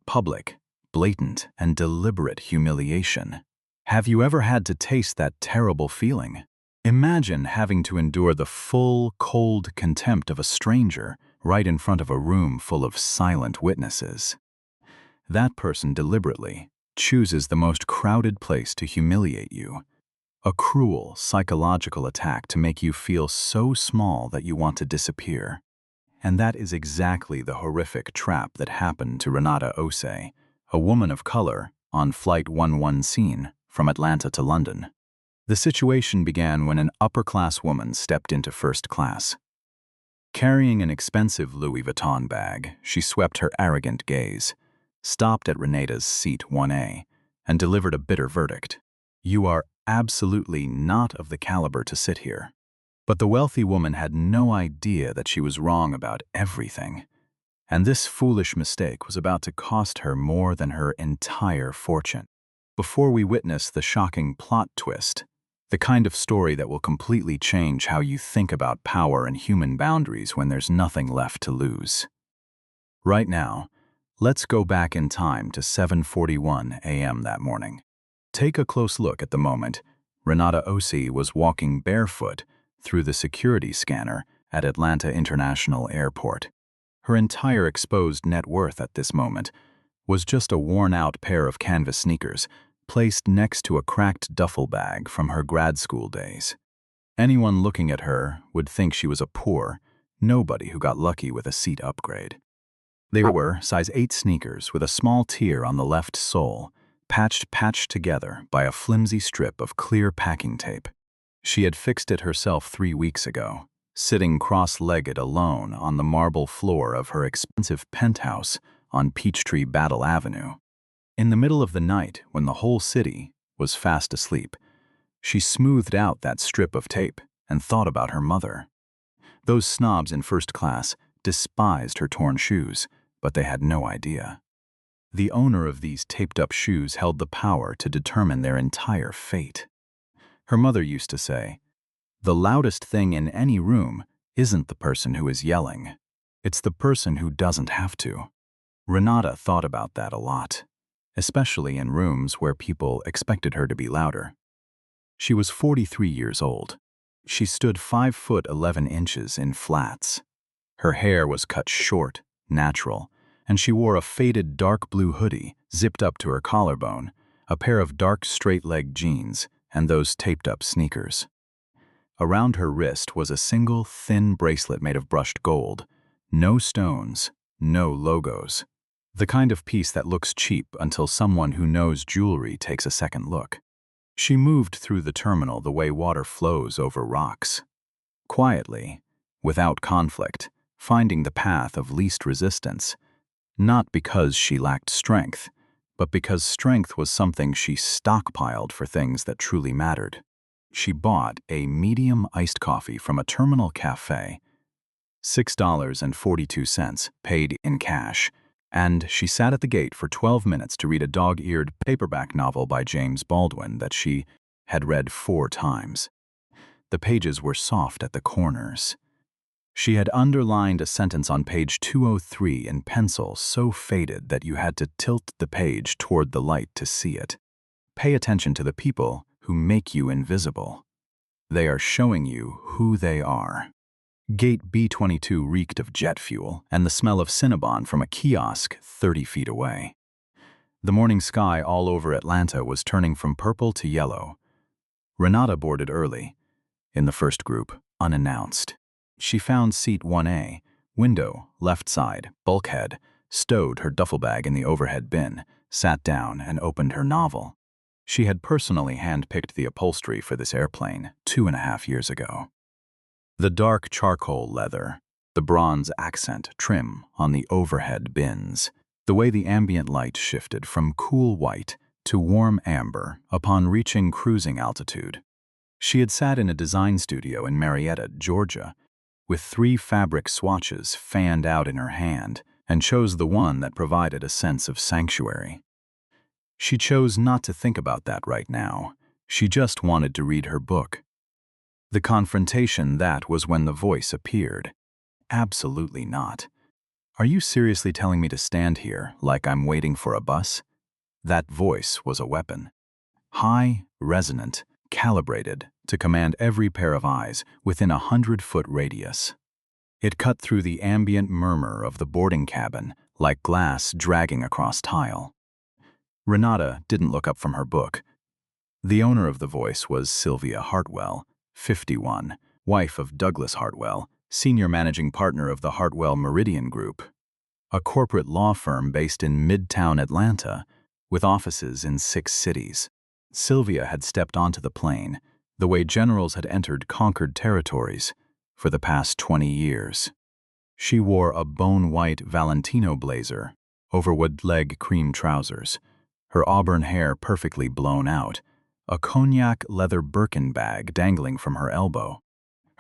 public, blatant, and deliberate humiliation. Have you ever had to taste that terrible feeling? Imagine having to endure the full, cold contempt of a stranger right in front of a room full of silent witnesses. That person deliberately chooses the most crowded place to humiliate you. A cruel, psychological attack to make you feel so small that you want to disappear. And that is exactly the horrific trap that happened to Renata Osei, a woman of color, on Flight 11 from Atlanta to London. The situation began when an upper-class woman stepped into first class. Carrying an expensive Louis Vuitton bag, she swept her arrogant gaze, stopped at Renata's seat 1A, and delivered a bitter verdict. "You are absolutely not of the caliber to sit here." But the wealthy woman had no idea that she was wrong about everything. And this foolish mistake was about to cost her more than her entire fortune. Before we witness the shocking plot twist, the kind of story that will completely change how you think about power and human boundaries when there's nothing left to lose. Right now, let's go back in time to 7:41 a.m. that morning. Take a close look at the moment Renata Osei was walking barefoot through the security scanner at Atlanta International Airport. Her entire exposed net worth at this moment was just a worn-out pair of canvas sneakers placed next to a cracked duffel bag from her grad school days. Anyone looking at her would think she was a poor nobody who got lucky with a seat upgrade. They were size 8 sneakers with a small tear on the left sole, patched together by a flimsy strip of clear packing tape. She had fixed it herself 3 weeks ago, sitting cross-legged alone on the marble floor of her expensive penthouse on Peachtree Battle Avenue. In the middle of the night, when the whole city was fast asleep, she smoothed out that strip of tape and thought about her mother. Those snobs in first class despised her torn shoes, but they had no idea. The owner of these taped-up shoes held the power to determine their entire fate. Her mother used to say, "The loudest thing in any room isn't the person who is yelling. It's the person who doesn't have to." Renata thought about that a lot, especially in rooms where people expected her to be louder. She was 43 years old. She stood 5'11" in flats. Her hair was cut short, natural, and she wore a faded dark blue hoodie zipped up to her collarbone, a pair of dark straight-leg jeans, and those taped-up sneakers. Around her wrist was a single thin bracelet made of brushed gold. No stones, no logos. The kind of piece that looks cheap until someone who knows jewelry takes a second look. She moved through the terminal the way water flows over rocks. Quietly, without conflict, finding the path of least resistance, not because she lacked strength, but because strength was something she stockpiled for things that truly mattered. She bought a medium iced coffee from a terminal cafe, $6.42 paid in cash, and she sat at the gate for 12 minutes to read a dog-eared paperback novel by James Baldwin that she had read 4 times. The pages were soft at the corners. She had underlined a sentence on page 203 in pencil so faded that you had to tilt the page toward the light to see it. Pay attention to the people who make you invisible. They are showing you who they are. Gate B22 reeked of jet fuel and the smell of Cinnabon from a kiosk 30 feet away. The morning sky all over Atlanta was turning from purple to yellow. Renata boarded early, in the first group, unannounced. She found seat 1A, window, left side, bulkhead, stowed her duffel bag in the overhead bin, sat down, and opened her novel. She had personally hand-picked the upholstery for this airplane 2.5 years ago. The dark charcoal leather, the bronze accent trim on the overhead bins, the way the ambient light shifted from cool white to warm amber upon reaching cruising altitude. She had sat in a design studio in Marietta, Georgia, with 3 fabric swatches fanned out in her hand, and chose the one that provided a sense of sanctuary. She chose not to think about that right now. She just wanted to read her book. The confrontation that was when the voice appeared. Absolutely not. Are you seriously telling me to stand here like I'm waiting for a bus? That voice was a weapon. High, resonant, calibrated to command every pair of eyes within 100-foot radius. It cut through the ambient murmur of the boarding cabin like glass dragging across tile. Renata didn't look up from her book. The owner of the voice was Sylvia Hartwell, 51, wife of Douglas Hartwell, senior managing partner of the Hartwell Meridian Group, a corporate law firm based in Midtown Atlanta with offices in 6 cities. Sylvia had stepped onto the plane the way generals had entered conquered territories for the past 20 years. She wore a bone-white Valentino blazer over wood-leg cream trousers, her auburn hair perfectly blown out, a cognac leather Birkin bag dangling from her elbow.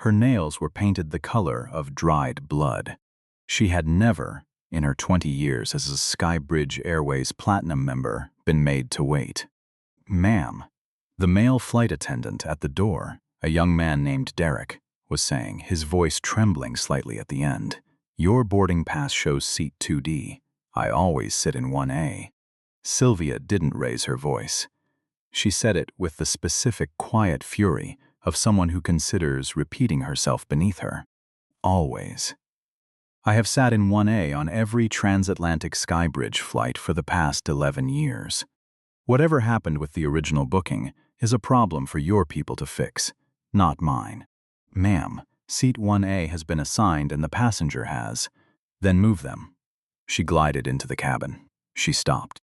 Her nails were painted the color of dried blood. She had never, in her 20 years as a SkyBridge Airways Platinum member, been made to wait. "Ma'am," the male flight attendant at the door, a young man named Derek, was saying, his voice trembling slightly at the end. "Your boarding pass shows seat 2D. I always sit in 1A. Sylvia didn't raise her voice. She said it with the specific quiet fury of someone who considers repeating herself beneath her. "Always. I have sat in 1A on every transatlantic SkyBridge flight for the past 11 years. Whatever happened with the original booking is a problem for your people to fix, not mine. Ma'am, seat 1A has been assigned and the passenger has. Then move them." She glided into the cabin. She stopped.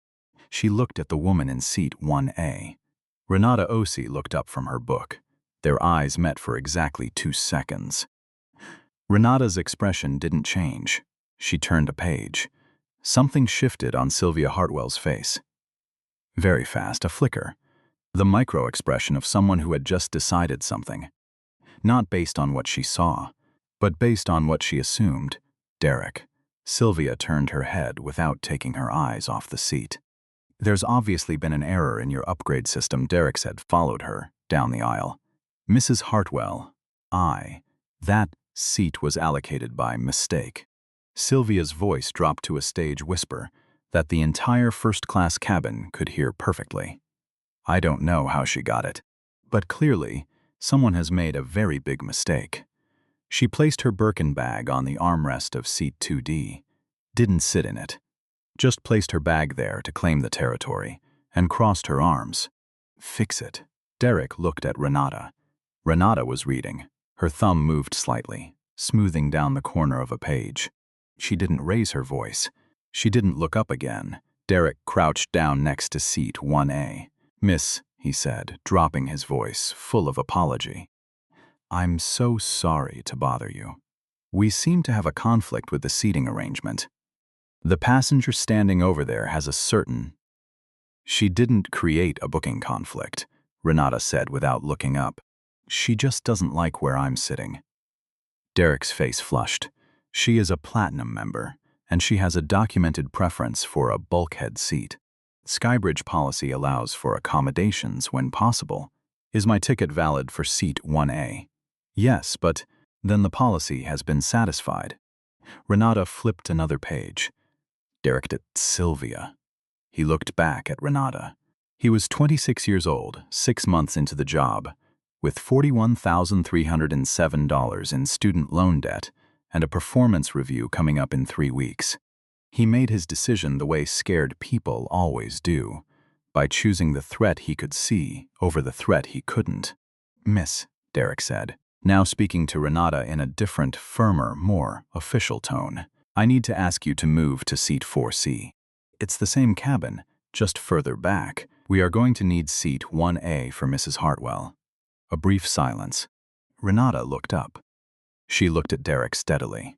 She looked at the woman in seat 1A. Renata Osei looked up from her book. Their eyes met for exactly 2 seconds. Renata's expression didn't change. She turned a page. Something shifted on Sylvia Hartwell's face. Very fast, a flicker. The micro-expression of someone who had just decided something. Not based on what she saw, but based on what she assumed. Derek. Sylvia turned her head without taking her eyes off the seat. "There's obviously been an error in your upgrade system," Derek said, followed her down the aisle. "Mrs. Hartwell, that seat was allocated by mistake." Sylvia's voice dropped to a stage whisper that the entire first-class cabin could hear perfectly. "I don't know how she got it, but clearly someone has made a very big mistake." She placed her Birkin bag on the armrest of seat 2D, didn't sit in it, just placed her bag there to claim the territory, and crossed her arms. "Fix it." Derek looked at Renata. Renata was reading. Her thumb moved slightly, smoothing down the corner of a page. She didn't raise her voice. She didn't look up again. Derek crouched down next to seat 1A. "Miss," he said, dropping his voice, full of apology. "I'm so sorry to bother you. We seem to have a conflict with the seating arrangement. The passenger standing over there has a certain—" "She didn't create a booking conflict," Renata said without looking up. "She just doesn't like where I'm sitting." Derek's face flushed. "She is a Platinum member, and she has a documented preference for a bulkhead seat. SkyBridge policy allows for accommodations when possible. Is my ticket valid for seat 1A? Yes, but then the policy has been satisfied." Renata flipped another page. Derek at Sylvia. He looked back at Renata. He was 26 years old, 6 months into the job, with $41,307 in student loan debt and a performance review coming up in 3 weeks. He made his decision the way scared people always do, by choosing the threat he could see over the threat he couldn't. "Miss," Derek said, now speaking to Renata in a different, firmer, more official tone, "I need to ask you to move to seat 4C. It's the same cabin, just further back. We are going to need seat 1A for Mrs. Hartwell." A brief silence. Renata looked up. She looked at Derek steadily.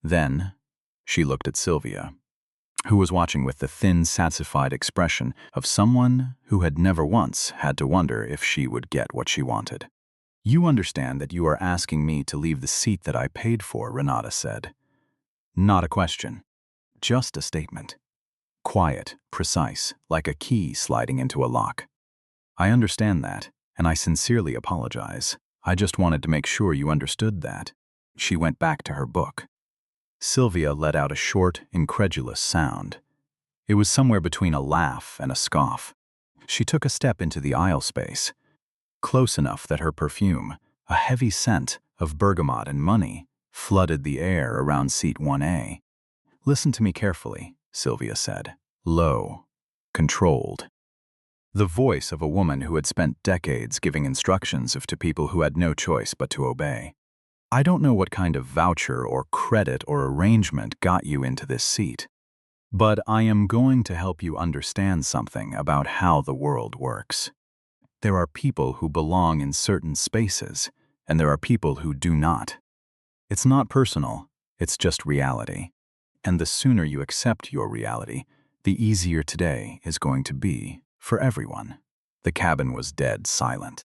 Then she looked at Sylvia, who was watching with the thin, satisfied expression of someone who had never once had to wonder if she would get what she wanted. "You understand that you are asking me to leave the seat that I paid for," Renata said. Not a question, just a statement. Quiet, precise, like a key sliding into a lock. "I understand that, and I sincerely apologize. I just wanted to make sure you understood that." She went back to her book. Sylvia let out a short, incredulous sound. It was somewhere between a laugh and a scoff. She took a step into the aisle space, close enough that her perfume, a heavy scent of bergamot and money, flooded the air around seat 1A. "Listen to me carefully," Sylvia said, low, controlled. The voice of a woman who had spent decades giving instructions to people who had no choice but to obey. "I don't know what kind of voucher or credit or arrangement got you into this seat, but I am going to help you understand something about how the world works. There are people who belong in certain spaces, and there are people who do not. It's not personal, it's just reality. And the sooner you accept your reality, the easier today is going to be for everyone." The cabin was dead silent.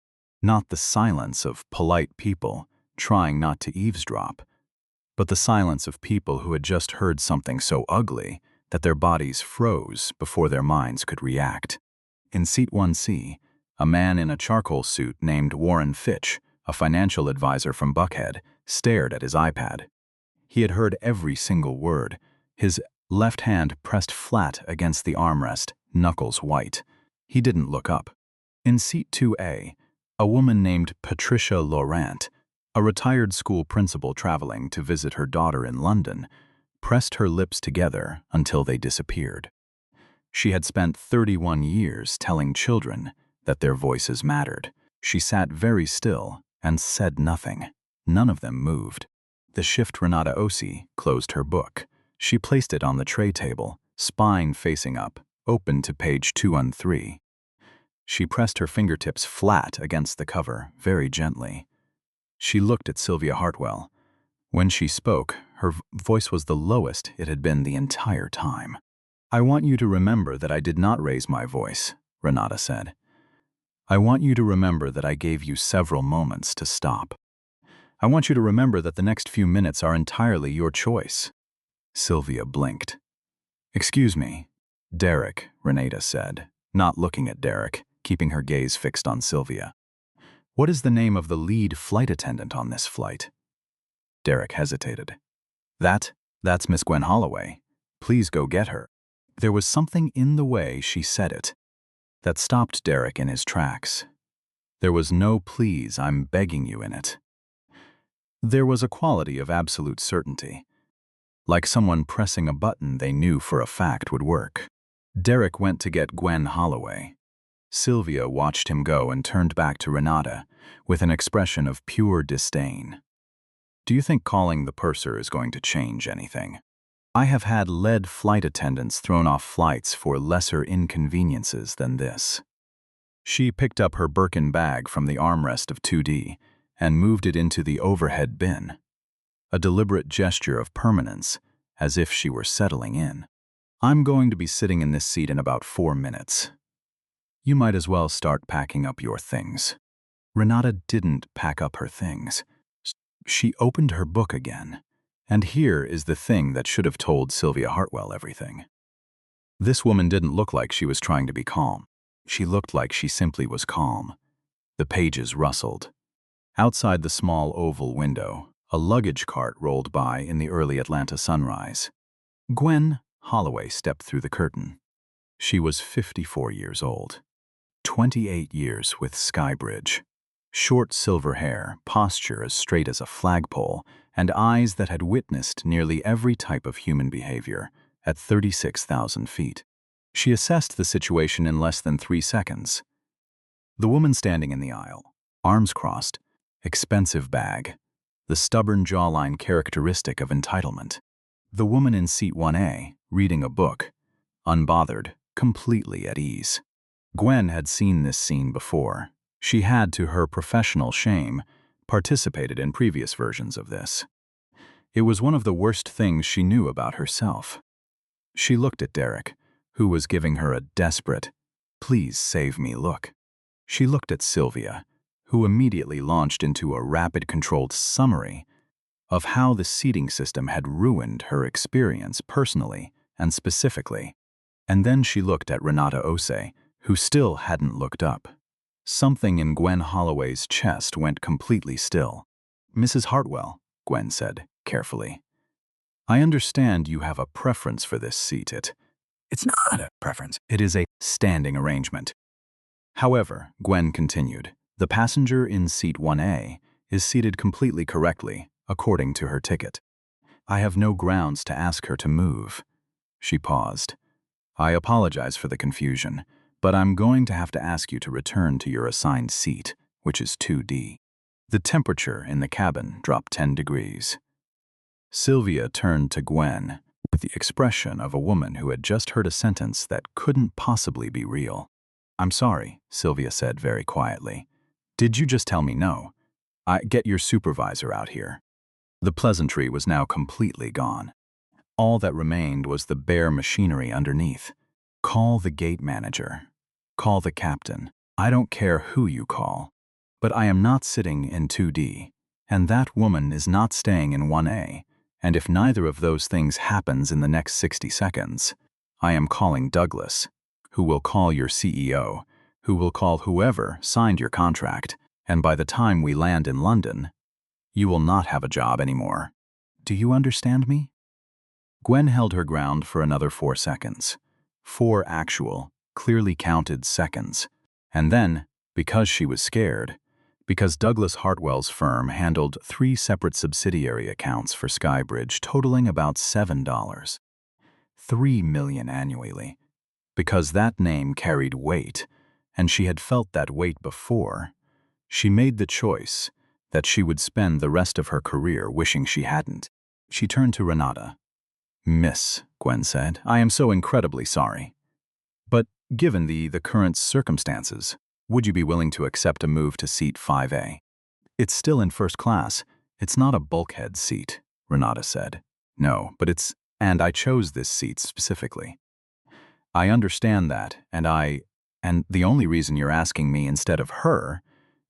Not the silence of polite people trying not to eavesdrop, but the silence of people who had just heard something so ugly that their bodies froze before their minds could react. In seat 1C, a man in a charcoal suit named Warren Fitch, a financial advisor from Buckhead, stared at his iPad. He had heard every single word, his left hand pressed flat against the armrest, knuckles white. He didn't look up. In seat 2A, a woman named Patricia Laurent, a retired school principal traveling to visit her daughter in London, pressed her lips together until they disappeared. She had spent 31 years telling children that their voices mattered. She sat very still and said nothing. None of them moved. The shift Renata Osei closed her book. She placed it on the tray table, spine facing up, open to page 213. She pressed her fingertips flat against the cover, very gently. She looked at Sylvia Hartwell. When she spoke, her voice was the lowest it had been the entire time. "I want you to remember that I did not raise my voice," Renata said. "I want you to remember that I gave you several moments to stop. I want you to remember that the next few minutes are entirely your choice." Sylvia blinked. "Excuse me, Derek," Renata said, not looking at Derek, keeping her gaze fixed on Sylvia. "What is the name of the lead flight attendant on this flight?" Derek hesitated. That's Miss Gwen Holloway. Please go get her." There was something in the way she said it that stopped Derek in his tracks. There was no "please, I'm begging you" in it. There was a quality of absolute certainty, like someone pressing a button they knew for a fact would work. Derek went to get Gwen Holloway. Sylvia watched him go and turned back to Renata with an expression of pure disdain. "Do you think calling the purser is going to change anything? I have had lead flight attendants thrown off flights for lesser inconveniences than this." She picked up her Birkin bag from the armrest of 2D and moved it into the overhead bin, a deliberate gesture of permanence, as if she were settling in. "I'm going to be sitting in this seat in about 4 minutes. You might as well start packing up your things." Renata didn't pack up her things. She opened her book again, and here is the thing that should have told Sylvia Hartwell everything. This woman didn't look like she was trying to be calm. She looked like she simply was calm. The pages rustled. Outside the small oval window, a luggage cart rolled by in the early Atlanta sunrise. Gwen Holloway stepped through the curtain. She was 54 years old. 28 years with SkyBridge. Short silver hair, posture as straight as a flagpole, and eyes that had witnessed nearly every type of human behavior at 36,000 feet. She assessed the situation in less than 3 seconds. The woman standing in the aisle, arms crossed, expensive bag, the stubborn jawline characteristic of entitlement. The woman in seat 1A, reading a book, unbothered, completely at ease. Gwen had seen this scene before. She had, to her professional shame, participated in previous versions of this. It was one of the worst things she knew about herself. She looked at Derek, who was giving her a desperate, "Please save me" look. She looked at Sylvia, who immediately launched into a rapid controlled summary of how the seating system had ruined her experience personally and specifically. And then she looked at Renata Osei, who still hadn't looked up. Something in Gwen Holloway's chest went completely still. "Mrs. Hartwell," Gwen said, carefully. I understand you have a preference for this seat. It's not a preference. It is a standing arrangement. However, Gwen continued, the passenger in seat 1A is seated completely correctly, according to her ticket. I have no grounds to ask her to move. She paused. I apologize for the confusion, but I'm going to have to ask you to return to your assigned seat, which is 2D. The temperature in the cabin dropped 10 degrees. Sylvia turned to Gwen with the expression of a woman who had just heard a sentence that couldn't possibly be real. I'm sorry, Sylvia said very quietly. Did you just tell me no? Get your supervisor out here. The pleasantry was now completely gone. All that remained was the bare machinery underneath. Call the gate manager. Call the captain. I don't care who you call. But I am not sitting in 2D, and that woman is not staying in 1A, and if neither of those things happens in the next 60 seconds, I am calling Douglas, who will call your CEO, who will call whoever signed your contract, and by the time we land in London, you will not have a job anymore. Do you understand me? Gwen held her ground for another 4 seconds. 4 actual, clearly counted seconds. And then, because she was scared, because Douglas Hartwell's firm handled 3 separate subsidiary accounts for SkyBridge totaling about $7, $3 million annually, because that name carried weight, and she had felt that weight before, she made the choice that she would spend the rest of her career wishing she hadn't. She turned to Renata. Miss, Gwen said, I am so incredibly sorry. But given the current circumstances, would you be willing to accept a move to seat 5A? It's still in first class. It's not a bulkhead seat, Renata said. No, but and I chose this seat specifically. I understand that, and the only reason you're asking me instead of her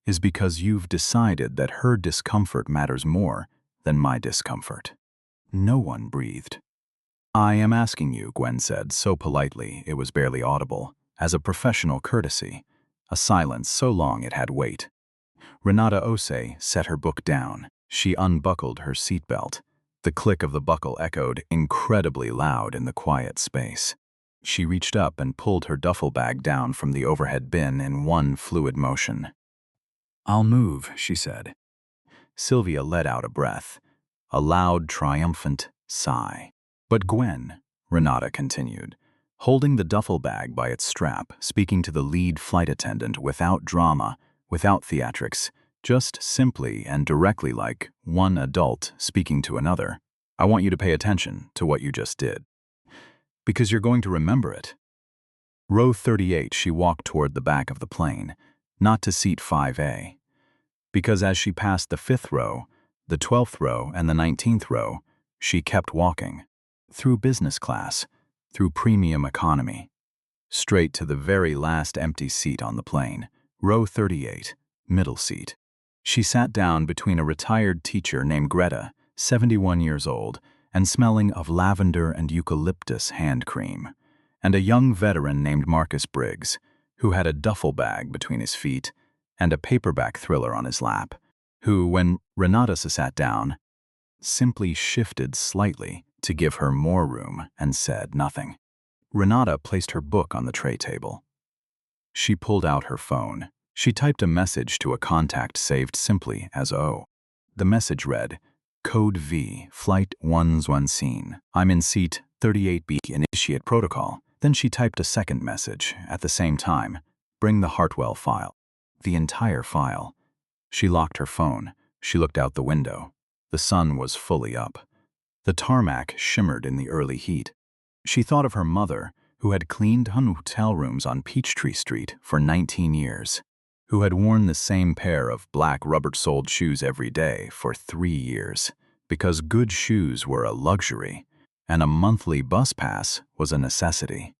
is because you've decided that her discomfort matters more than my discomfort. No one breathed. I am asking you, Gwen said, so politely it was barely audible, as a professional courtesy, a silence so long it had weight. Renata Osei set her book down. She unbuckled her seatbelt. The click of the buckle echoed incredibly loud in the quiet space. She reached up and pulled her duffel bag down from the overhead bin in one fluid motion. I'll move, she said. Sylvia let out a breath, a loud, triumphant sigh. But Gwen, Renata continued, holding the duffel bag by its strap, speaking to the lead flight attendant without drama, without theatrics, just simply and directly like one adult speaking to another. I want you to pay attention to what you just did. Because you're going to remember it. Row 38, she walked toward the back of the plane, not to seat 5A. Because as she passed the 5th row, the 12th row, and the 19th row, she kept walking. Through business class, through premium economy, straight to the very last empty seat on the plane, row 38, middle seat. She sat down between a retired teacher named Greta, 71 years old, and smelling of lavender and eucalyptus hand cream, and a young veteran named Marcus Briggs, who had a duffel bag between his feet and a paperback thriller on his lap, who, when Renata sat down, simply shifted slightly to give her more room and said nothing. Renata placed her book on the tray table. She pulled out her phone. She typed a message to a contact saved simply as O. The message read, Code V, Flight 11 scene. I'm in seat 38B, initiate protocol. Then she typed a second message at the same time, bring the Hartwell file. The entire file. She locked her phone. She looked out the window. The sun was fully up. The tarmac shimmered in the early heat. She thought of her mother, who had cleaned hotel rooms on Peachtree Street for 19 years, who had worn the same pair of black rubber-soled shoes every day for 3 years, because good shoes were a luxury, and a monthly bus pass was a necessity,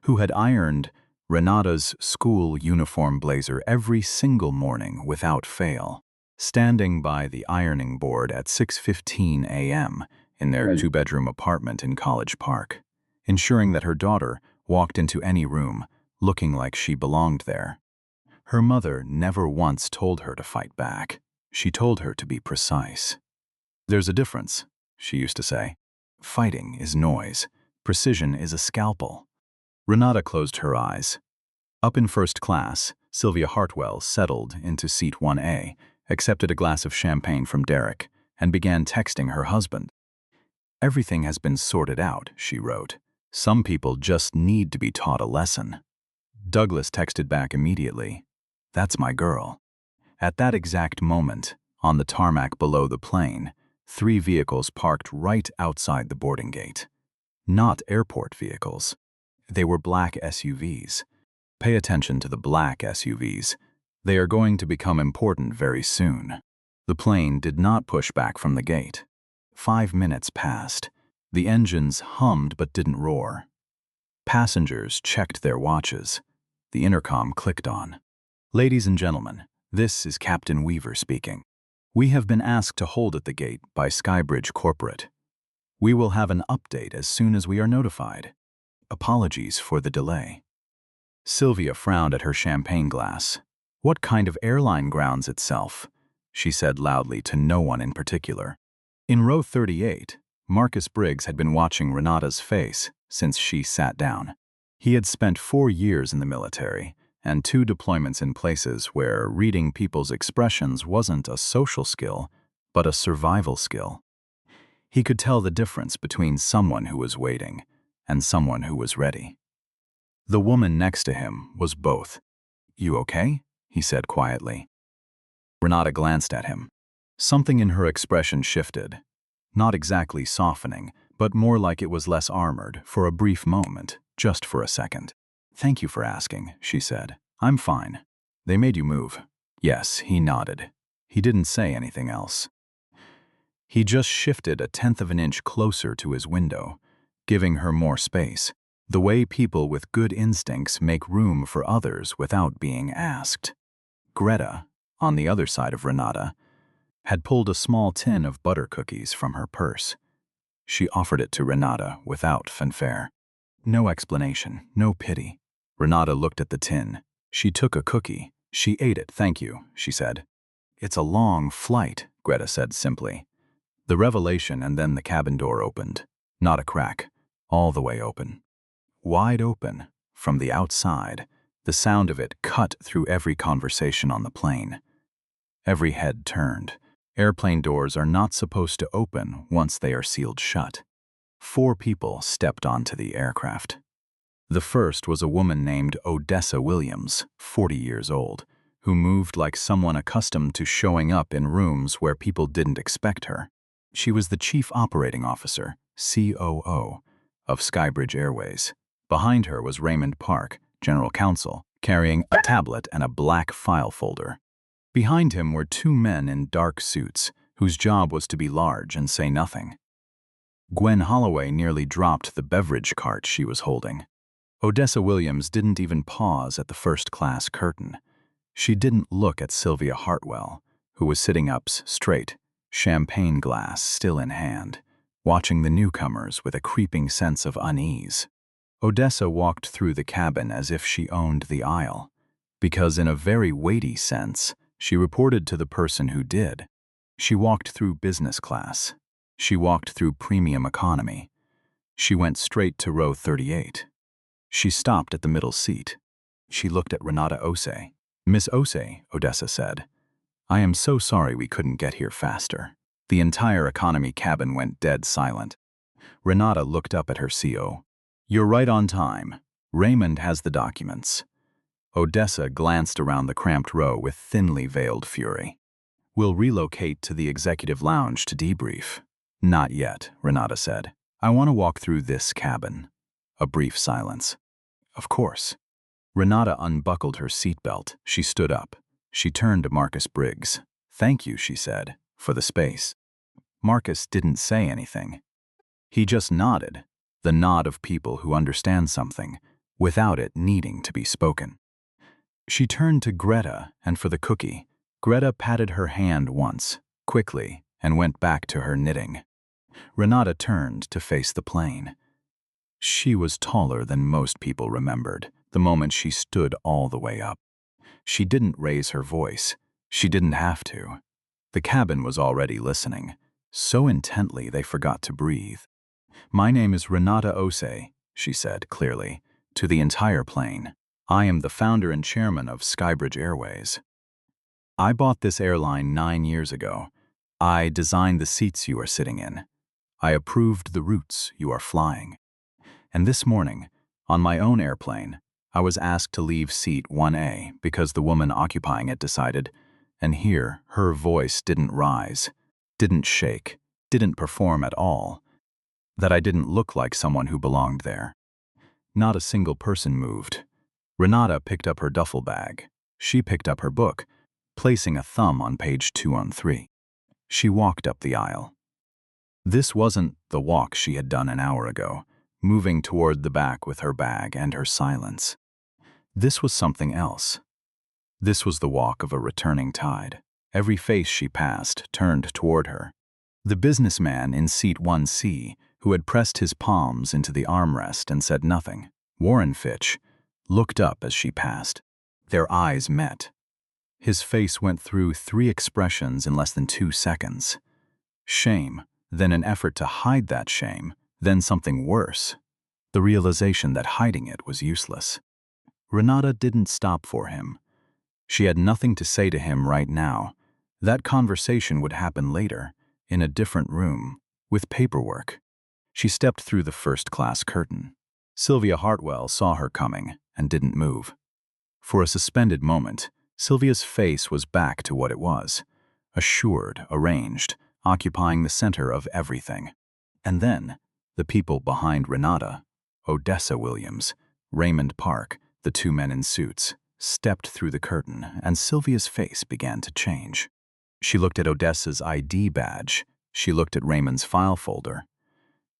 who had ironed Renata's school uniform blazer every single morning without fail, standing by the ironing board at 6:15 a.m., in their 2-bedroom apartment in College Park, ensuring that her daughter walked into any room looking like she belonged there. Her mother never once told her to fight back. She told her to be precise. There's a difference, she used to say. Fighting is noise. Precision is a scalpel. Renata closed her eyes. Up in first class, Sylvia Hartwell settled into seat 1A, accepted a glass of champagne from Derek, and began texting her husband. "Everything has been sorted out," she wrote. "Some people just need to be taught a lesson." Douglas texted back immediately. "That's my girl." At that exact moment, on the tarmac below the plane, 3 vehicles parked right outside the boarding gate. Not airport vehicles. They were black SUVs. Pay attention to the black SUVs. They are going to become important very soon. The plane did not push back from the gate. 5 minutes passed. The engines hummed but didn't roar. Passengers checked their watches. The intercom clicked on. "Ladies and gentlemen, this is Captain Weaver speaking. We have been asked to hold at the gate by SkyBridge Corporate. We will have an update as soon as we are notified. Apologies for the delay." Sylvia frowned at her champagne glass. "What kind of airline grounds itself?" she said loudly to no one in particular. In row 38, Marcus Briggs had been watching Renata's face since she sat down. He had spent 4 years in the military and 2 deployments in places where reading people's expressions wasn't a social skill, but a survival skill. He could tell the difference between someone who was waiting and someone who was ready. The woman next to him was both. "You okay?" he said quietly. Renata glanced at him. Something in her expression shifted. Not exactly softening, but more like it was less armored for a brief moment, just for a second. "Thank you for asking," she said. "I'm fine. They made you move." "Yes," he nodded. He didn't say anything else. He just shifted a 1/10 of an inch closer to his window, giving her more space. The way people with good instincts make room for others without being asked. Greta, on the other side of Renata, had pulled a small tin of butter cookies from her purse. She offered it to Renata without fanfare. No explanation, no pity. Renata looked at the tin. She took a cookie. She ate it. "Thank you," she said. "It's a long flight," Greta said simply. The revelation, and then the cabin door opened. Not a crack. All the way open. Wide open, from the outside, the sound of it cut through every conversation on the plane. Every head turned. Airplane doors are not supposed to open once they are sealed shut. 4 people stepped onto the aircraft. The first was a woman named Odessa Williams, 40 years old, who moved like someone accustomed to showing up in rooms where people didn't expect her. She was the Chief Operating Officer, COO, of SkyBridge Airways. Behind her was Raymond Park, General Counsel, carrying a tablet and a black file folder. Behind him were 2 men in dark suits, whose job was to be large and say nothing. Gwen Holloway nearly dropped the beverage cart she was holding. Odessa Williams didn't even pause at the first-class curtain. She didn't look at Sylvia Hartwell, who was sitting up straight, champagne glass still in hand, watching the newcomers with a creeping sense of unease. Odessa walked through the cabin as if she owned the aisle, because in a very weighty sense, she reported to the person who did. She walked through business class. She walked through premium economy. She went straight to row 38. She stopped at the middle seat. She looked at Renata Osei. "Miss Osei," Odessa said, "I am so sorry we couldn't get here faster." The entire economy cabin went dead silent. Renata looked up at her CO. "You're right on time. Raymond has the documents." Odessa glanced around the cramped row with thinly veiled fury. "We'll relocate to the executive lounge to debrief." "Not yet," Renata said. "I want to walk through this cabin." A brief silence. "Of course." Renata unbuckled her seatbelt. She stood up. She turned to Marcus Briggs. "Thank you," she said, "for the space." Marcus didn't say anything. He just nodded, the nod of people who understand something, without it needing to be spoken. She turned to Greta, and for the cookie, Greta patted her hand once, quickly, and went back to her knitting. Renata turned to face the plane. She was taller than most people remembered the moment she stood all the way up. She didn't raise her voice. She didn't have to. The cabin was already listening, so intently they forgot to breathe. My name is Renata Osei, she said clearly, to the entire plane. I am the founder and chairman of SkyBridge Airways. I bought this airline 9 years ago. I designed the seats you are sitting in. I approved the routes you are flying. And this morning, on my own airplane, I was asked to leave seat 1A because the woman occupying it decided, and here her voice didn't rise, didn't shake, didn't perform at all, that I didn't look like someone who belonged there. Not a single person moved. Renata picked up her duffel bag. She picked up her book, placing a thumb on page 213. She walked up the aisle. This wasn't the walk she had done an hour ago, moving toward the back with her bag and her silence. This was something else. This was the walk of a returning tide. Every face she passed turned toward her. The businessman in seat 1C, who had pressed his palms into the armrest and said nothing, Warren Fitch, looked up as she passed. Their eyes met. His face went through 3 expressions in less than 2 seconds. Shame, then an effort to hide that shame, then something worse, the realization that hiding it was useless. Renata didn't stop for him. She had nothing to say to him right now. That conversation would happen later, in a different room, with paperwork. She stepped through the first-class curtain. Sylvia Hartwell saw her coming and didn't move. For a suspended moment, Sylvia's face was back to what it was, assured, arranged, occupying the center of everything. And then, the people behind Renata, Odessa Williams, Raymond Park, the 2 men in suits, stepped through the curtain, and Sylvia's face began to change. She looked at Odessa's ID badge. She looked at Raymond's file folder.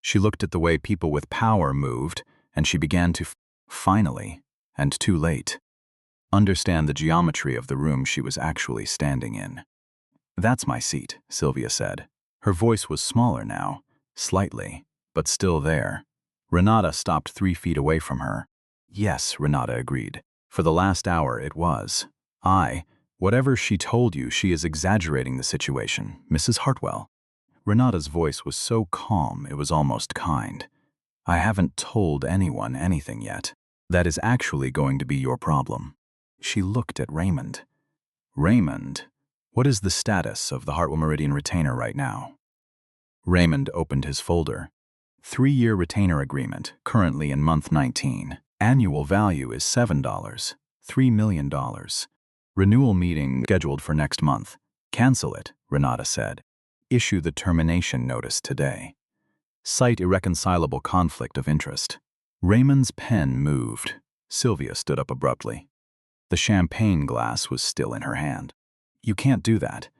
She looked at the way people with power moved, and she began to, finally, and too late, understand the geometry of the room she was actually standing in. "That's my seat," Sylvia said. Her voice was smaller now, slightly, but still there. Renata stopped 3 feet away from her. "Yes," Renata agreed. "For the last hour it was. Whatever she told you, she is exaggerating the situation, Mrs. Hartwell." Renata's voice was so calm it was almost kind. "I haven't told anyone anything yet. That is actually going to be your problem." She looked at Raymond. "Raymond, what is the status of the Hartwell Meridian retainer right now?" Raymond opened his folder. 3-year retainer agreement, currently in month 19. Annual value is $7, $3 million. Renewal meeting scheduled for next month. Cancel it, Renata said. Issue the termination notice today. Cite irreconcilable conflict of interest. Raymond's pen moved. Sylvia stood up abruptly. The champagne glass was still in her hand. "You can't do that.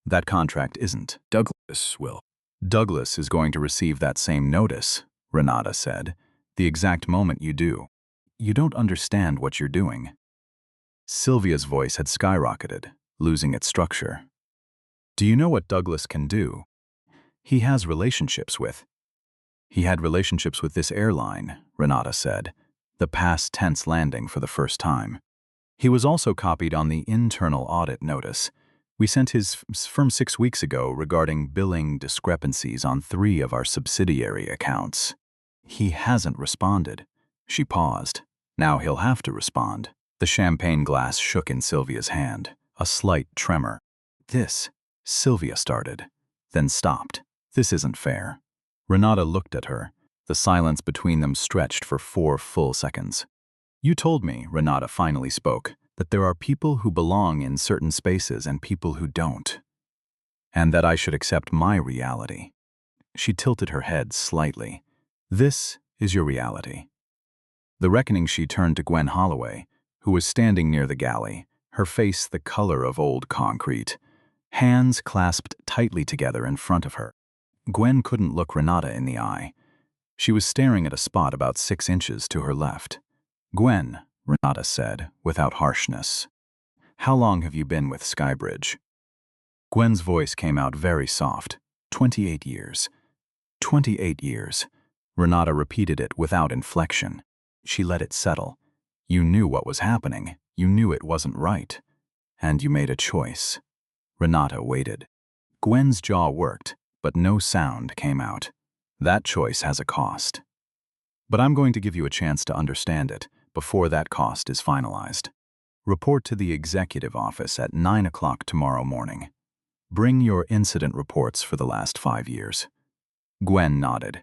That contract isn't." Douglas will. "Douglas is going to receive that same notice," Renata said, "the exact moment you do. You don't understand what you're doing." Sylvia's voice had skyrocketed, losing its structure. "Do you know what Douglas can do? He has relationships with." "He had relationships with this airline," Renata said, the past tense landing for the first time. "He was also copied on the internal audit notice. We sent his firm 6 weeks ago regarding billing discrepancies on 3 of our subsidiary accounts. He hasn't responded." She paused. "Now he'll have to respond." The champagne glass shook in Sylvia's hand, a slight tremor. "This," Sylvia started, then stopped. "This isn't fair." Renata looked at her. The silence between them stretched for 4 full seconds. "You told me," Renata finally spoke, "that there are people who belong in certain spaces and people who don't, and that I should accept my reality." She tilted her head slightly. "This is your reality." The reckoning. She turned to Gwen Holloway, who was standing near the galley, her face the color of old concrete, hands clasped tightly together in front of her. Gwen couldn't look Renata in the eye. She was staring at a spot about 6 inches to her left. "Gwen," Renata said, without harshness, "how long have you been with SkyBridge?" Gwen's voice came out very soft. 28 years. 28 years. Renata repeated it without inflection. She let it settle. "You knew what was happening. You knew it wasn't right. And you made a choice." Renata waited. Gwen's jaw worked, but no sound came out. That choice has a cost. But I'm going to give you a chance to understand it before that cost is finalized. Report to the executive office at 9 o'clock tomorrow morning. Bring your incident reports for the last 5 years. Gwen nodded.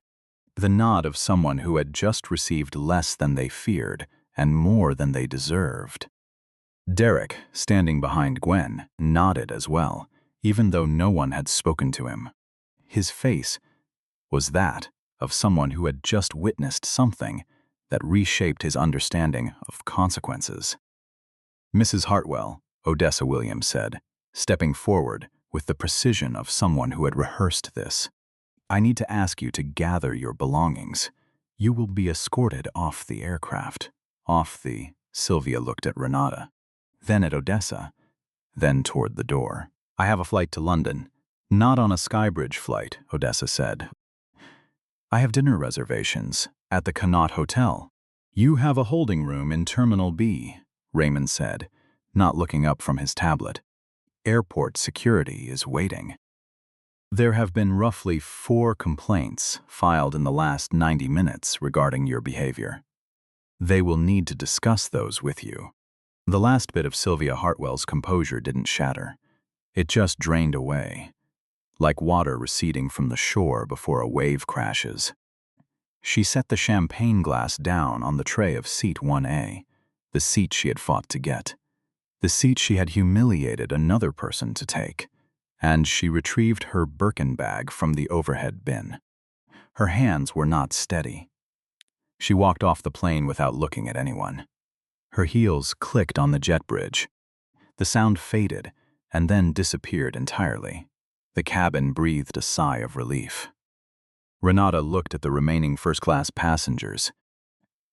The nod of someone who had just received less than they feared and more than they deserved. Derek, standing behind Gwen, nodded as well, even though no one had spoken to him. His face was that of someone who had just witnessed something that reshaped his understanding of consequences. Mrs. Hartwell, Odessa Williams said, stepping forward with the precision of someone who had rehearsed this. I need to ask you to gather your belongings. You will be escorted off the aircraft. Sylvia looked at Renata, then at Odessa, then toward the door. I have a flight to London. Not on a SkyBridge flight, Odessa said. I have dinner reservations at the Connaught Hotel. You have a holding room in Terminal B, Raymond said, not looking up from his tablet. Airport security is waiting. There have been roughly 4 complaints filed in the last 90 minutes regarding your behavior. They will need to discuss those with you. The last bit of Sylvia Hartwell's composure didn't shatter. It just drained away, like water receding from the shore before a wave crashes. She set the champagne glass down on the tray of seat 1A, the seat she had fought to get, the seat she had humiliated another person to take, and she retrieved her Birkin bag from the overhead bin. Her hands were not steady. She walked off the plane without looking at anyone. Her heels clicked on the jet bridge. The sound faded and then disappeared entirely. The cabin breathed a sigh of relief. Renata looked at the remaining first-class passengers.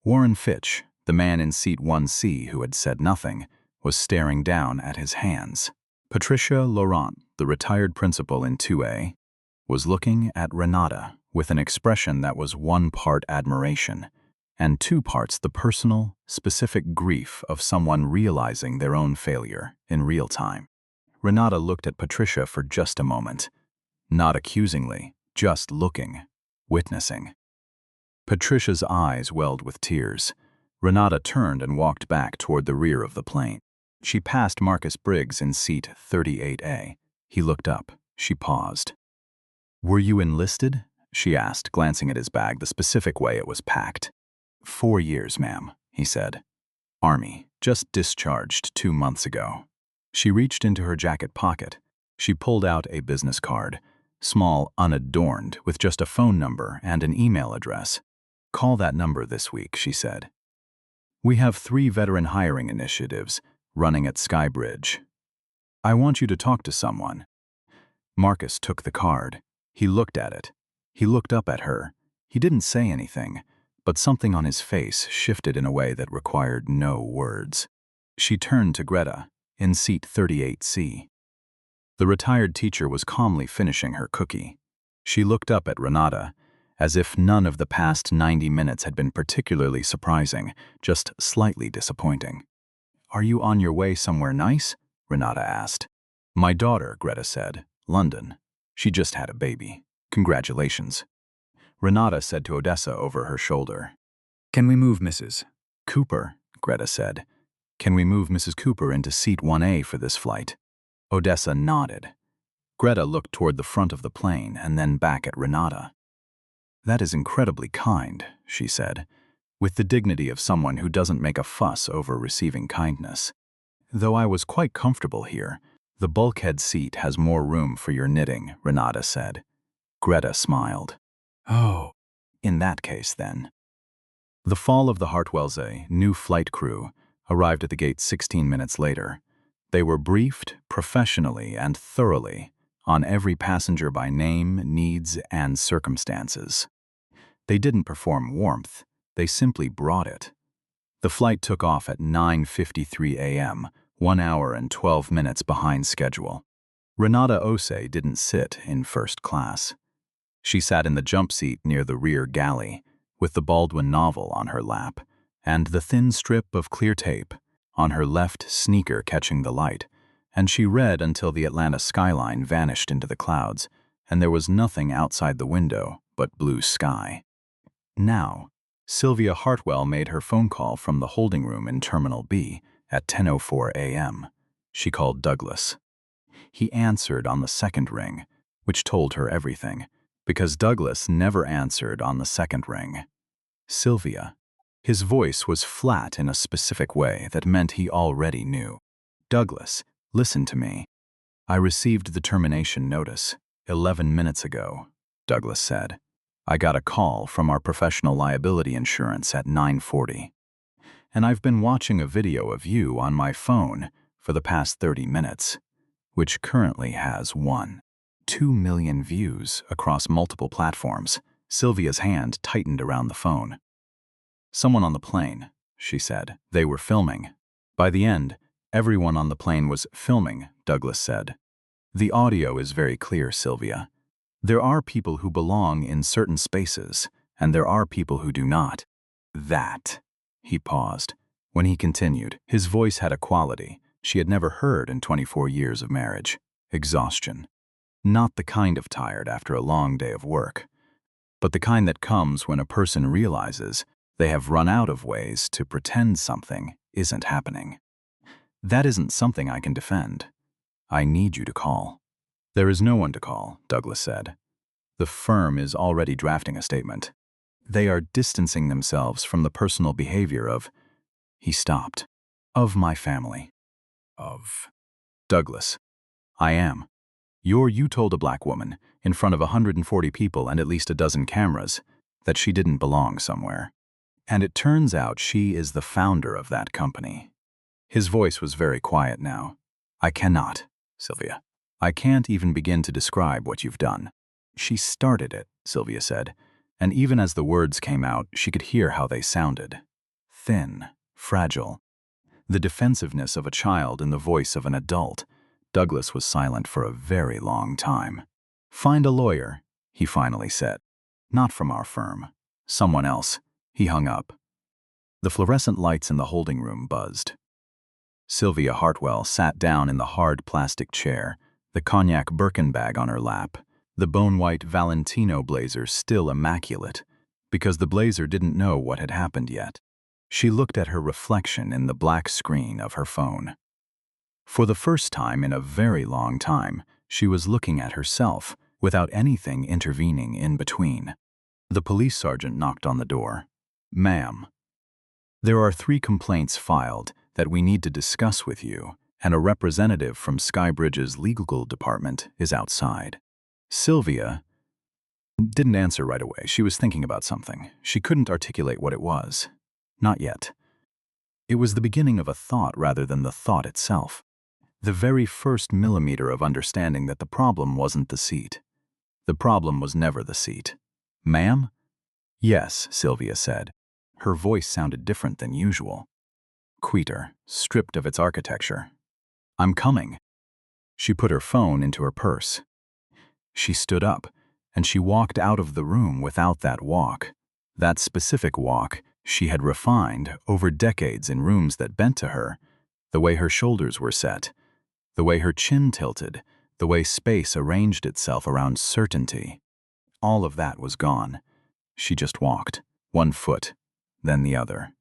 Warren Fitch, the man in seat 1C who had said nothing, was staring down at his hands. Patricia Laurent, the retired principal in 2A, was looking at Renata with an expression that was 1 part admiration and 2 parts the personal, specific grief of someone realizing their own failure in real time. Renata looked at Patricia for just a moment, not accusingly, just looking, witnessing. Patricia's eyes welled with tears. Renata turned and walked back toward the rear of the plane. She passed Marcus Briggs in seat 38A. He looked up. She paused. Were you enlisted? She asked, glancing at his bag the specific way it was packed. 4 years, ma'am, he said. Army, just discharged 2 months ago. She reached into her jacket pocket. She pulled out a business card, small, unadorned, with just a phone number and an email address. Call that number this week, she said. We have 3 veteran hiring initiatives running at SkyBridge. I want you to talk to someone. Marcus took the card. He looked at it. He looked up at her. He didn't say anything, but something on his face shifted in a way that required no words. She turned to Greta, in seat 38C. The retired teacher was calmly finishing her cookie. She looked up at Renata, as if none of the past 90 minutes had been particularly surprising, just slightly disappointing. Are you on your way somewhere nice? Renata asked. My daughter, Greta said. London. She just had a baby. Congratulations. Renata said to Odessa over her shoulder. Can we move Mrs. Cooper, Greta said. Can we move Mrs. Cooper into seat 1A for this flight? Odessa nodded. Greta looked toward the front of the plane and then back at Renata. That is incredibly kind, she said, with the dignity of someone who doesn't make a fuss over receiving kindness. Though I was quite comfortable here, the bulkhead seat has more room for your knitting, Renata said. Greta smiled. Oh. In that case, then. The fall of the Hartwell's new flight crew arrived at the gate 16 minutes later. They were briefed professionally and thoroughly on every passenger by name, needs, and circumstances. They didn't perform warmth, they simply brought it. The flight took off at 9:53 a.m., 1 hour and 12 minutes behind schedule. Renata Osei didn't sit in first class. She sat in the jump seat near the rear galley, with the Baldwin novel on her lap, and the thin strip of clear tape on her left sneaker catching the light, and she read until the Atlanta skyline vanished into the clouds, and there was nothing outside the window but blue sky. Now, Sylvia Hartwell made her phone call from the holding room in Terminal B at 10:04 a.m. She called Douglas. He answered on the second ring, which told her everything, because Douglas never answered on the second ring. Sylvia. His voice was flat in a specific way that meant he already knew. Douglas, listen to me. I received the termination notice 11 minutes ago, Douglas said. I got a call from our professional liability insurance at 9:40. And I've been watching a video of you on my phone for the past 30 minutes, which currently has 1.2 million views across multiple platforms. Sylvia's hand tightened around the phone. Someone on the plane, she said. They were filming. By the end, everyone on the plane was filming, Douglas said. The audio is very clear, Sylvia. There are people who belong in certain spaces, and there are people who do not. That. He paused. When he continued, his voice had a quality she had never heard in 24 years of marriage. Exhaustion. Not the kind of tired after a long day of work, but the kind that comes when a person realizes they have run out of ways to pretend something isn't happening. That isn't something I can defend. I need you to call. There is no one to call, Douglas said. The firm is already drafting a statement. They are distancing themselves from the personal behavior of, he stopped, of my family. Of Douglas. I am. You told a black woman, in front of 140 people and at least a dozen cameras, that she didn't belong somewhere. And it turns out she is the founder of that company. His voice was very quiet now. I cannot, Sylvia. I can't even begin to describe what you've done. She started it, Sylvia said, and even as the words came out, she could hear how they sounded. Thin, fragile. The defensiveness of a child in the voice of an adult. Douglas was silent for a very long time. Find a lawyer, he finally said. Not from our firm. Someone else. He hung up. The fluorescent lights in the holding room buzzed. Sylvia Hartwell sat down in the hard plastic chair, the cognac Birkin bag on her lap, the bone-white Valentino blazer still immaculate, because the blazer didn't know what had happened yet. She looked at her reflection in the black screen of her phone. For the first time in a very long time, she was looking at herself without anything intervening in between. The police sergeant knocked on the door. Ma'am, there are 3 complaints filed that we need to discuss with you, and a representative from SkyBridge's legal department is outside. Sylvia didn't answer right away. She was thinking about something. She couldn't articulate what it was. Not yet. It was the beginning of a thought rather than the thought itself. The very first millimeter of understanding that the problem wasn't the seat. The problem was never the seat. Ma'am? Yes, Sylvia said. Her voice sounded different than usual. Quieter, stripped of its architecture. I'm coming. She put her phone into her purse. She stood up, and she walked out of the room without that walk. That specific walk she had refined over decades in rooms that bent to her, the way her shoulders were set, the way her chin tilted, the way space arranged itself around certainty. All of that was gone. She just walked, one foot, then the other.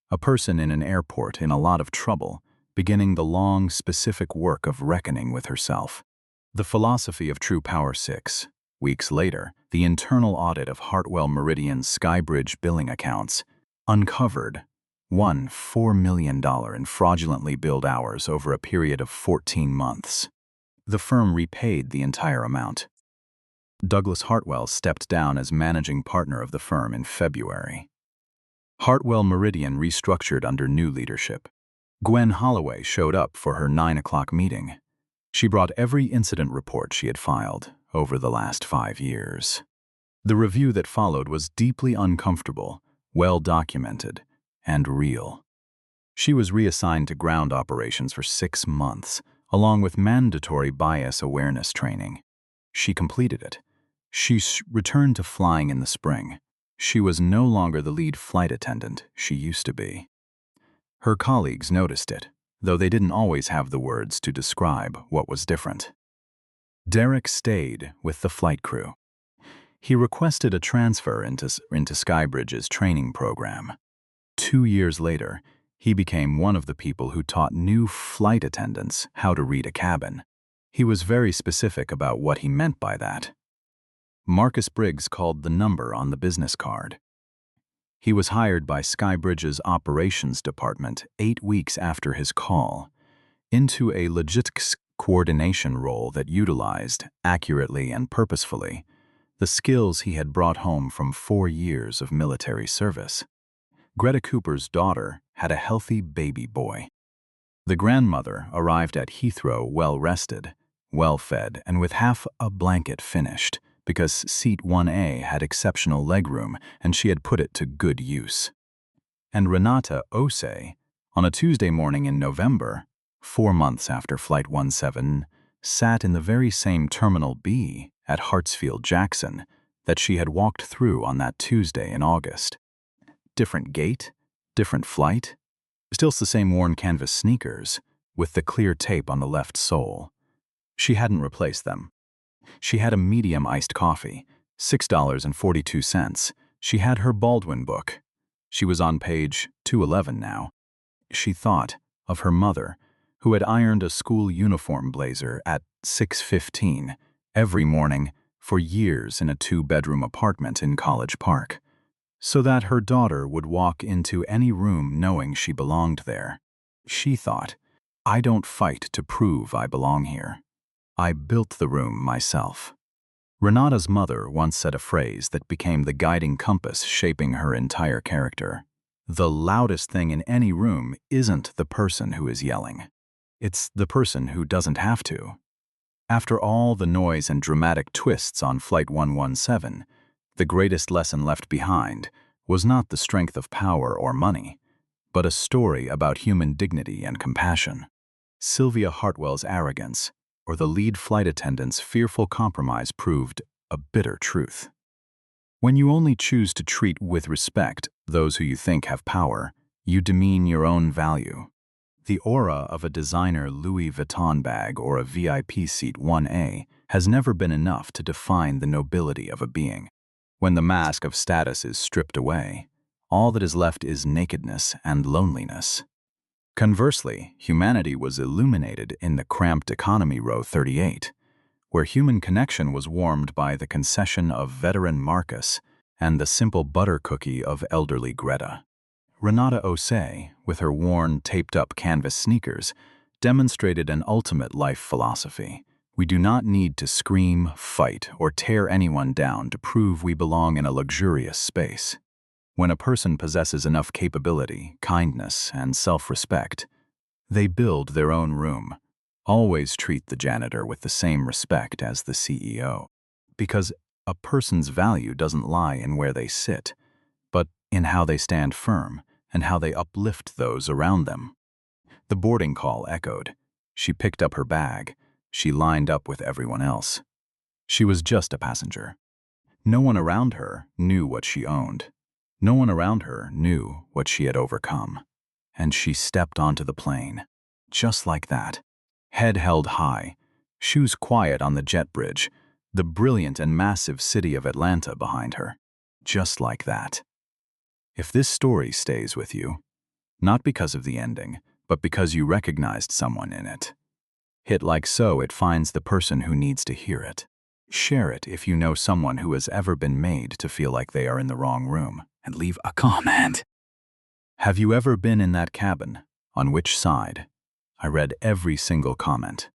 A person in an airport in a lot of trouble, beginning the long, specific work of reckoning with herself. The philosophy of True Power 6. Weeks later, the internal audit of Hartwell Meridian's SkyBridge billing accounts uncovered $4 million in fraudulently billed hours over a period of 14 months. The firm repaid the entire amount. Douglas Hartwell stepped down as managing partner of the firm in February. Hartwell Meridian restructured under new leadership. Gwen Holloway showed up for her 9 o'clock meeting. She brought every incident report she had filed over the last 5 years. The review that followed was deeply uncomfortable, well documented, and real. She was reassigned to ground operations for 6 months, along with mandatory bias awareness training. She completed it. She returned to flying in the spring. She was no longer the lead flight attendant she used to be. Her colleagues noticed it, though they didn't always have the words to describe what was different. Derek stayed with the flight crew. He requested a transfer into SkyBridge's training program. 2 years later, he became one of the people who taught new flight attendants how to read a cabin. He was very specific about what he meant by that. Marcus Briggs called the number on the business card. He was hired by SkyBridge's operations department 8 weeks after his call into a logistics coordination role that utilized, accurately and purposefully, the skills he had brought home from 4 years of military service. Greta Cooper's daughter had a healthy baby boy. The grandmother arrived at Heathrow well-rested, well-fed, and with half a blanket finished, because seat 1A had exceptional legroom and she had put it to good use. And Renata Osei, on a Tuesday morning in November, 4 months after Flight 17, sat in the very same Terminal B at Hartsfield-Jackson that she had walked through on that Tuesday in August. Different gate, different flight, still the same worn canvas sneakers with the clear tape on the left sole. She hadn't replaced them. She had a medium iced coffee, $6.42. She had her Baldwin book. She was on page 211 now. She thought of her mother, who had ironed a school uniform blazer at 6:15 every morning for years in a 2-bedroom apartment in College Park, so that her daughter would walk into any room knowing she belonged there. She thought, I don't fight to prove I belong here. I built the room myself. Renata's mother once said a phrase that became the guiding compass shaping her entire character. The loudest thing in any room isn't the person who is yelling. It's the person who doesn't have to. After all the noise and dramatic twists on Flight 117, the greatest lesson left behind was not the strength of power or money, but a story about human dignity and compassion. Sylvia Hartwell's arrogance, or the lead flight attendant's fearful compromise, proved a bitter truth. When you only choose to treat with respect those who you think have power, you demean your own value. The aura of a designer Louis Vuitton bag or a VIP seat 1A has never been enough to define the nobility of a being. When the mask of status is stripped away, all that is left is nakedness and loneliness. Conversely, humanity was illuminated in the cramped economy row 38, where human connection was warmed by the concession of veteran Marcus and the simple butter cookie of elderly Greta. Renata Osei, with her worn, taped-up canvas sneakers, demonstrated an ultimate life philosophy. We do not need to scream, fight, or tear anyone down to prove we belong in a luxurious space. When a person possesses enough capability, kindness, and self-respect, they build their own room. Always treat the janitor with the same respect as the CEO, because a person's value doesn't lie in where they sit, but in how they stand firm and how they uplift those around them. The boarding call echoed. She picked up her bag. She lined up with everyone else. She was just a passenger. No one around her knew what she owned. No one around her knew what she had overcome. And she stepped onto the plane, just like that. Head held high, shoes quiet on the jet bridge, the brilliant and massive city of Atlanta behind her. Just like that. If this story stays with you, not because of the ending, but because you recognized someone in it, hit like so it finds the person who needs to hear it. Share it if you know someone who has ever been made to feel like they are in the wrong room, and leave a comment. Have you ever been in that cabin? On which side? I read every single comment.